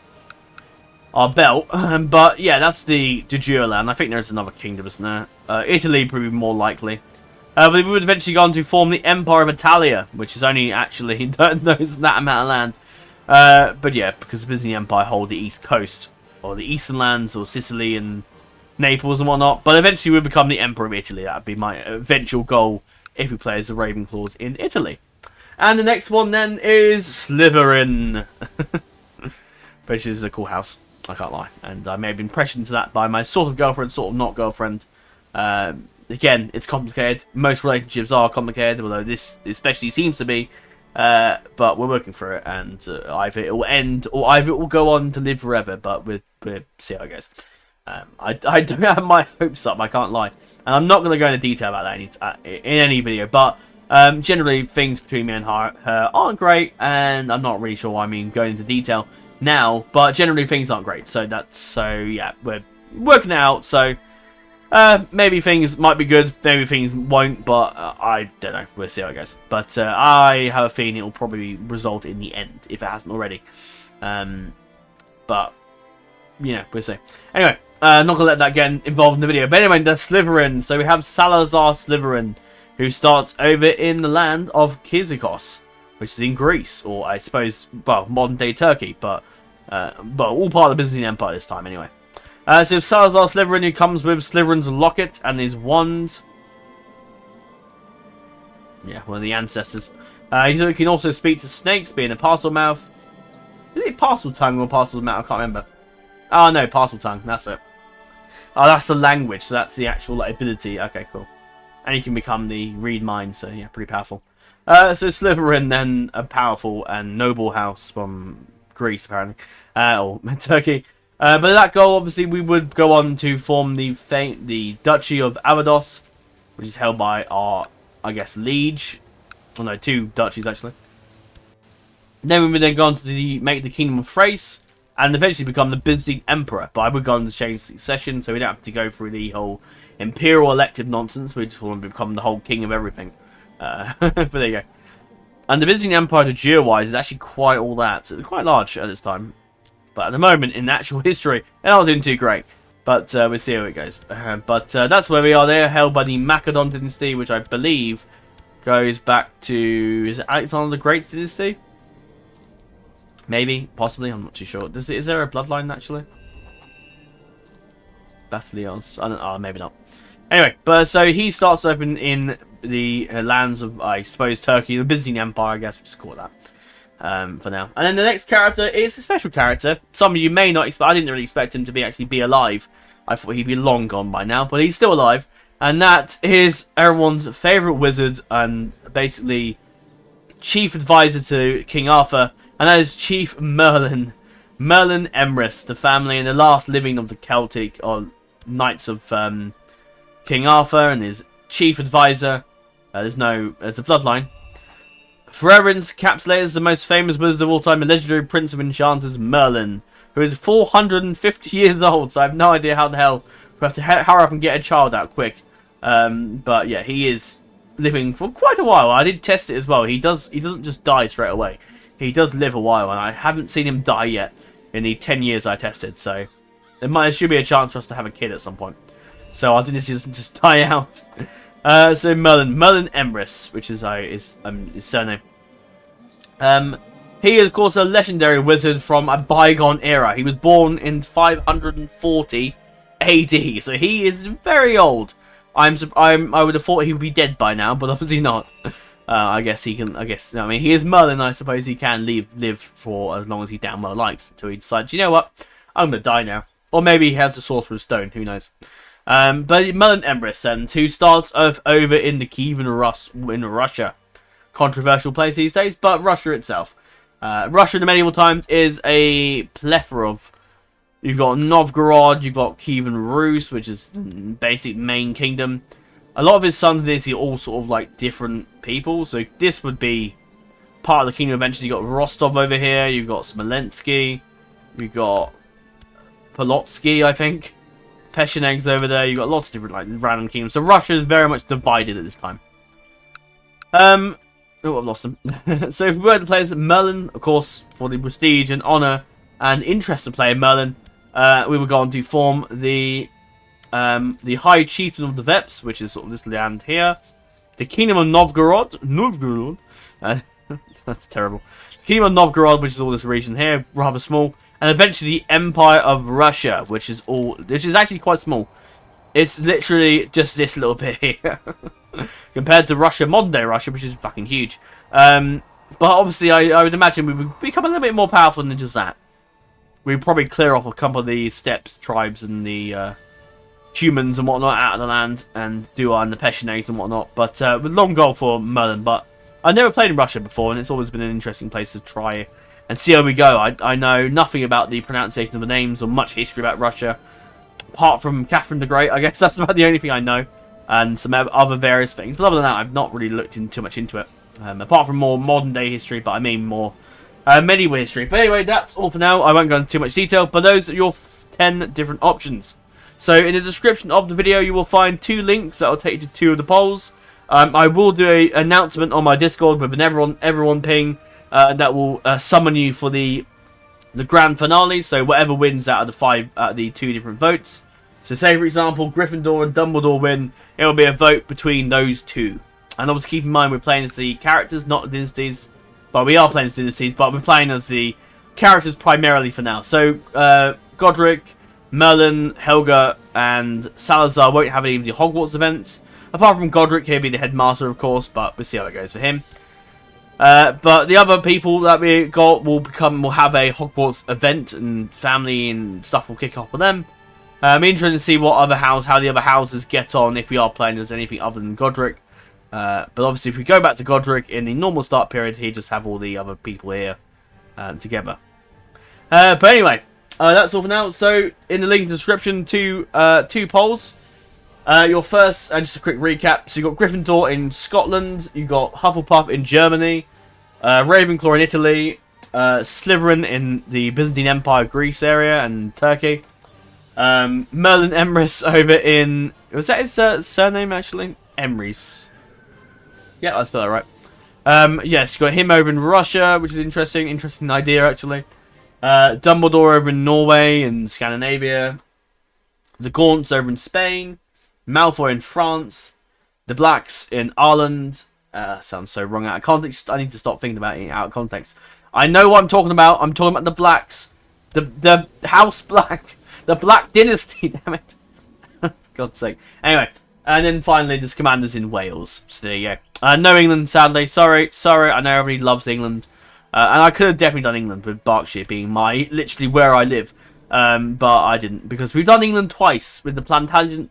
Speaker 1: belt, but yeah, that's the Duoland. I think there's another kingdom, isn't there? Italy probably more likely. But we would eventually go on to form the Empire of Italia, which is only actually that amount of land. But yeah, because the Byzantine Empire hold the east coast, or the eastern lands, or Sicily and Naples and whatnot. But eventually we'll become the Emperor of Italy. That would be my eventual goal if we play as the Ravenclaws in Italy. And the next one then is Slytherin, which is a cool house, I can't lie. And I may have been pressured into that by my sort of girlfriend, sort of not girlfriend. Again, it's complicated. Most relationships are complicated, although this especially seems to be. But we're working through it, and either it will end, or either it will go on to live forever, but we'll see how it goes. I don't have my hopes up, I can't lie. And I'm not going to go into detail about that in any video, but generally things between me and her aren't great, and I'm not really sure why I going into detail now, but generally things aren't great. So yeah, we're working it out, so maybe things might be good, maybe things won't, but I don't know. We'll see how it goes. But I have a feeling it will probably result in the end, if it hasn't already. But, you know, we'll see. Anyway, not going to let that get involved in the video. But anyway, the Slytherin. So we have Salazar Slytherin, who starts over in the land of Kyzikos, which is in Greece, or I suppose, well, modern-day Turkey, but all part of the Byzantine Empire this time, anyway. So Salazar Slytherin, who comes with Slytherin's locket and his wand. Yeah, one of the ancestors. He can also speak to snakes, being a parcel mouth. Is it parcel tongue or parcel mouth? I can't remember. Oh, no, parcel tongue. That's it. Oh, that's the language, so that's the actual ability. Okay, cool. And he can become the read mind, so yeah, pretty powerful. So Slytherin, then a powerful and noble house from Greece, apparently. Or Turkey. But that goal, obviously, we would go on to form the Duchy of Abydos, which is held by our, I guess, liege. Well, no, 2 duchies, actually. Then we would then go on to make the Kingdom of Thrace, and eventually become the Byzantine Emperor. But I would go on to change succession, so we don't have to go through the whole imperial elective nonsense. We just want to become the whole king of everything. But there you go. And the Byzantine Empire, de jure-wise, is actually quite all that. So it's quite large at this time. But at the moment, in actual history, they're not doing too great. But we'll see how it goes. But that's where we are. They're held by the Macedon Dynasty, which I believe goes back to... Is it Alexander the Great's dynasty? Maybe. Possibly. I'm not too sure. Is there a bloodline, actually? Basileos. I don't know. Maybe not. Anyway, but so he starts off in the lands of, I suppose, Turkey. The Byzantine Empire, I guess. We'll just call it that. For now. And then the next character is a special character. Some of you may not expect. I didn't really expect him to actually be alive. I thought he'd be long gone by now, but he's still alive. And that is everyone's favourite wizard and basically chief advisor to King Arthur, and that is Chief Merlin. Merlin Emrys, the family and the last living of the Celtic or knights of King Arthur, and his chief advisor. There's a bloodline. Forever encapsulated as the most famous wizard of all time, the legendary prince of enchanters Merlin, who is 450 years old. So I have no idea how the hell we have to hurry up and get a child out quick. But yeah, he is living for quite a while. I did test it as well. He doesn't just die straight away. He does live a while, and I haven't seen him die yet in the 10 years I tested. So there should be a chance for us to have a kid at some point. So I think this doesn't just die out. So Merlin Emrys, which is his surname. He is, of course, a legendary wizard from a bygone era. He was born in 540 AD, so he is very old. I would have thought he would be dead by now, but obviously not. I guess he can. I mean, he is Merlin. I suppose he can live for as long as he damn well likes until he decides, you know what, I'm gonna die now. Or maybe he has a sorcerer's stone. Who knows? But Merlin Emrys, who starts off over in the Kievan in Russia. Controversial place these days, but Russia itself. Russia in the medieval times is a plethora of... You've got Novgorod, you've got Kievan Rus, which is basic main kingdom. A lot of his sons in this are all sort of like different people, so this would be part of the kingdom eventually. You've got Rostov over here, you've got Smolensky, you've got Polotsky, I think. Pechenegs over there, you've got lots of different like random kingdoms. So Russia is very much divided at this time. Oh, I've lost them. So if we were to play as Merlin, of course, for the prestige and honour and interest to play Merlin, we would go on to form the High Chieftain of the Veps, which is sort of this land here. The Kingdom of Novgorod. That's terrible. The Kingdom of Novgorod, which is all this region here, rather small. And eventually the Empire of Russia, which is actually quite small. It's literally just this little bit here. Compared to Russia, modern day Russia, which is fucking huge. But obviously I would imagine we would become a little bit more powerful than just that. We'd probably clear off a couple of the steppes tribes and the humans and whatnot out of the land and do on the Pechenegs and whatnot. But with long goal for Merlin. But I've never played in Russia before, and it's always been an interesting place to try and see how we go. I know nothing about the pronunciation of the names or much history about Russia. Apart from Catherine the Great, I guess that's about the only thing I know. And some other various things. But other than that, I've not really looked too much into it. Apart from more modern day history, but I mean more medieval history. But anyway, that's all for now. I won't go into too much detail, but those are your 10 different options. So in the description of the video, you will find 2 links that will take you to 2 of the polls. I will do an announcement on my Discord with an everyone ping that will summon you for the the grand finale. So whatever wins out of the 2 different votes. So say for example, Gryffindor and Dumbledore win, it will be a vote between those 2. And obviously keep in mind we're playing as the characters, not the dynasties. Well, we are playing as dynasties, but we're playing as the characters primarily for now. So Godric, Merlin, Helga, and Salazar won't have any of the Hogwarts events. Apart from Godric, he'll be the headmaster, of course, but we'll see how it goes for him. But the other people that we got will have a Hogwarts event, and family and stuff will kick off with them. I'm interested to see how the other houses get on if we are playing as anything other than Godric. But obviously, if we go back to Godric in the normal start period, he'd just have all the other people here together. But anyway, that's all for now. So in the link in the description, two polls. Your first, just a quick recap. So you got Gryffindor in Scotland, you got Hufflepuff in Germany, Ravenclaw in Italy, Slytherin in the Byzantine Empire, Greece area and Turkey. Merlin Emrys over in... Was that his surname, actually? Emrys. Yeah, I spelled that right. Yes, you got him over in Russia, which is interesting. Interesting idea, actually. Dumbledore over in Norway and Scandinavia. The Gaunts over in Spain. Malfoy in France. The Blacks in Ireland. Sounds so wrong out of context. I need to stop thinking about it out of context. I know what I'm talking about. I'm talking about the Blacks. The House Black. The Black Dynasty, damn it. For God's sake. Anyway, and then finally, there's Commanders in Wales. So there you go. No England, sadly. Sorry. I know everybody loves England. And I could have definitely done England with Berkshire being literally where I live. But I didn't. Because we've done England twice with the Plantagenets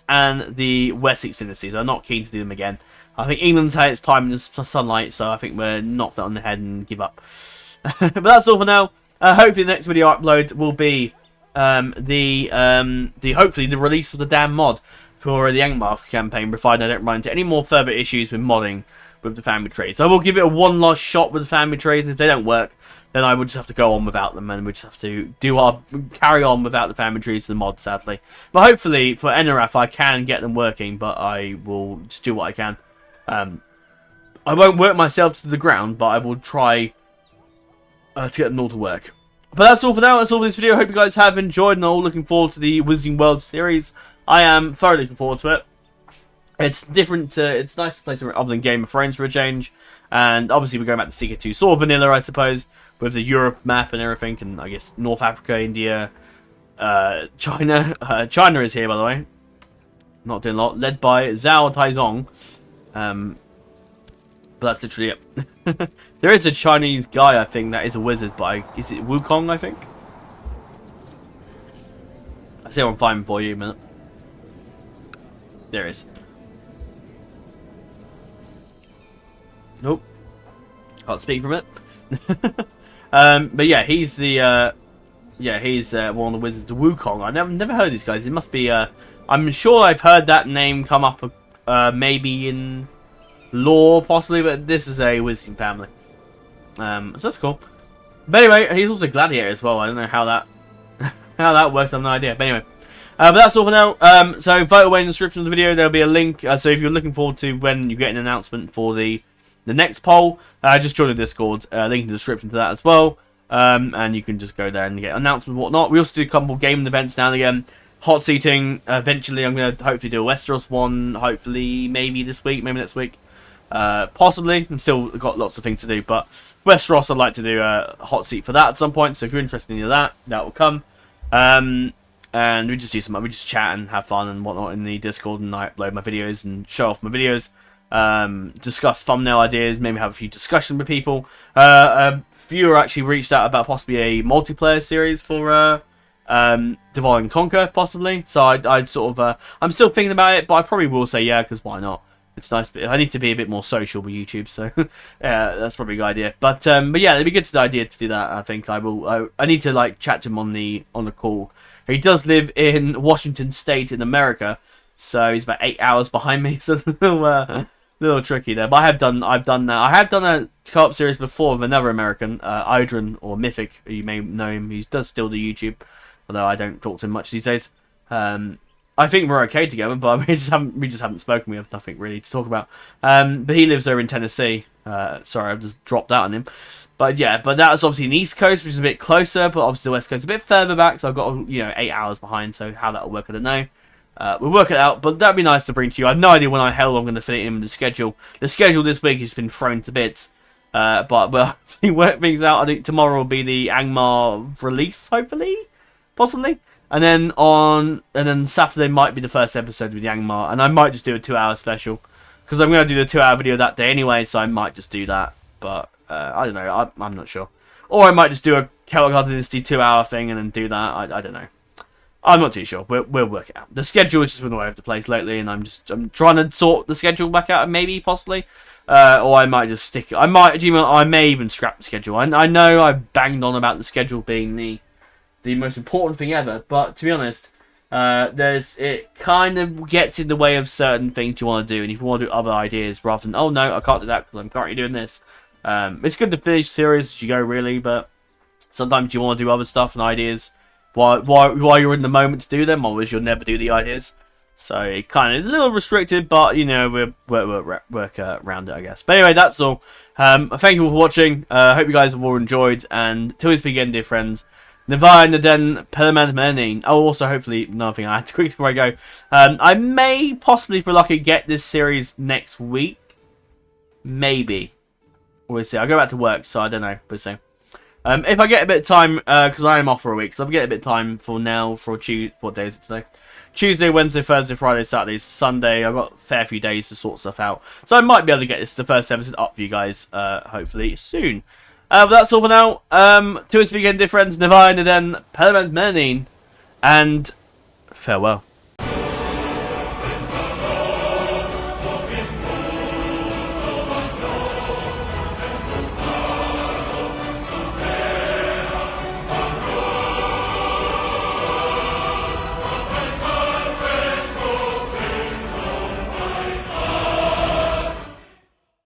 Speaker 1: and the Wessex dynasties. I'm not keen to do them again. I think England's had its time in the sunlight, so I think we're knocked on the head and give up. But that's all for now. Hopefully the next video I upload will be hopefully the release of the damn mod for the Angmar campaign, provided I don't run into any more further issues with modding with the family trees. So I will give it a one last shot with the family trees. If they don't work, then I would just have to go on without them, and we just have to carry on without the family trees and the mod, sadly. But hopefully for Enerath I can get them working, but I will just do what I can. I won't work myself to the ground, but I will try to get them all to work. But that's all for now. That's all for this video. I hope you guys have enjoyed and are all looking forward to the Wizarding World series. I am thoroughly looking forward to it. It's different. It's nice to play something other than Game of Thrones for a change. And obviously we're going back to Seeker 2. Sort of vanilla, I suppose, with the Europe map and everything. And I guess North Africa, India, China. China is here, by the way. Not doing a lot. Led by Zhao Taizong. But that's literally it. There is a Chinese guy, I think, that is a wizard, but is it Wukong, I think? I'll see if I'm finding for you a minute. There is. Nope. Can't speak from it. But yeah, he's the he's one of the wizards, the Wukong. I never heard of these guys. It must be I'm sure I've heard that name come up maybe in lore possibly, but this is a wizarding family. So that's cool. But anyway, he's also a gladiator as well. I don't know how that works. I have no idea. But anyway, but that's all for now. So vote away in the description of the video. There'll be a link. So if you're looking forward to when you get an announcement for the next poll, just join the Discord. Link in the description to that as well. And you can just go there and get announcements and whatnot. We also do a couple of gaming events now and again. Hot seating. Eventually, I'm going to hopefully do a Westeros one. Hopefully, maybe this week, maybe next week. Possibly. I've still got lots of things to do, but Westeros, I'd like to do a hot seat for that at some point. So if you're interested in any of that, that will come. And we just do we just chat and have fun and whatnot in the Discord, and I upload my videos and show off my videos. Discuss thumbnail ideas, maybe have a few discussions with people. A few actually reached out about possibly a multiplayer series for Divide and Conquer, possibly. So I'd sort of I'm still thinking about it, but I probably will say yeah, because why not? It's nice. I need to be a bit more social with YouTube, so yeah, that's probably a good idea. But yeah, it'd be good to the idea to do that. I think I will. I need to like chat to him on the call. He does live in Washington State in America, so he's about 8 hours behind me. So it's a little tricky there. But I've done that. I have done a co-op series before with another American, Idrin or Mythic. You may know him. He does still do YouTube, although I don't talk to him much these days. I think we're okay together, but we just haven't spoken. We have nothing really to talk about. But he lives over in Tennessee. Sorry, I've just dropped out on him. But yeah, but that's obviously in the East Coast, which is a bit closer, but obviously the West Coast is a bit further back, so I've got, 8 hours behind, so how that'll work, I don't know. We'll work it out, but that'd be nice to bring to you. I have no idea when the hell I'm going to fit it in with the schedule. The schedule this week has been thrown to bits, but we'll work things out. I think tomorrow will be the Angmar release, hopefully, possibly. And then Saturday might be the first episode with the Angmar, and I might just do a 2-hour special, because I'm going to do the 2-hour video that day anyway, so I might just do that, but... I don't know. I'm not sure. Or I might just do a Celtic Dynasty 2-hour thing and then do that. I don't know. I'm not too sure. We'll work it out. The schedule has just been all over the place lately, and I'm trying to sort the schedule back out. Maybe, possibly, or I might just stick it. I may even scrap the schedule. I know I banged on about the schedule being the most important thing ever, but to be honest, it kind of gets in the way of certain things you want to do, and if you want to do other ideas rather than, oh no, I can't do that because I'm currently doing this. It's good to finish series as you go, really, but sometimes you want to do other stuff and ideas while you're in the moment to do them, otherwise you'll never do the ideas. So it kind of is a little restricted, but we'll work around it, I guess. But anyway, that's all. Thank you all for watching. Hope you guys have all enjoyed, and till we speak again, dear friends. Nevine den Permanent. Oh, also, hopefully, another thing I had to quickly before I go. I may possibly, if we're lucky, get this series next week. Maybe. We'll see. I'll go back to work, so I don't know. We'll see. If I get a bit of time, because I am off for a week, so if I get a bit of time for now, for Tuesday, what day is it today? Tuesday, Wednesday, Thursday, Friday, Saturday, Sunday. I've got a fair few days to sort stuff out. So I might be able to get the first episode up for you guys, hopefully, soon. But that's all for now. To us again, dear friends, Nevine, and then Permanent, and farewell.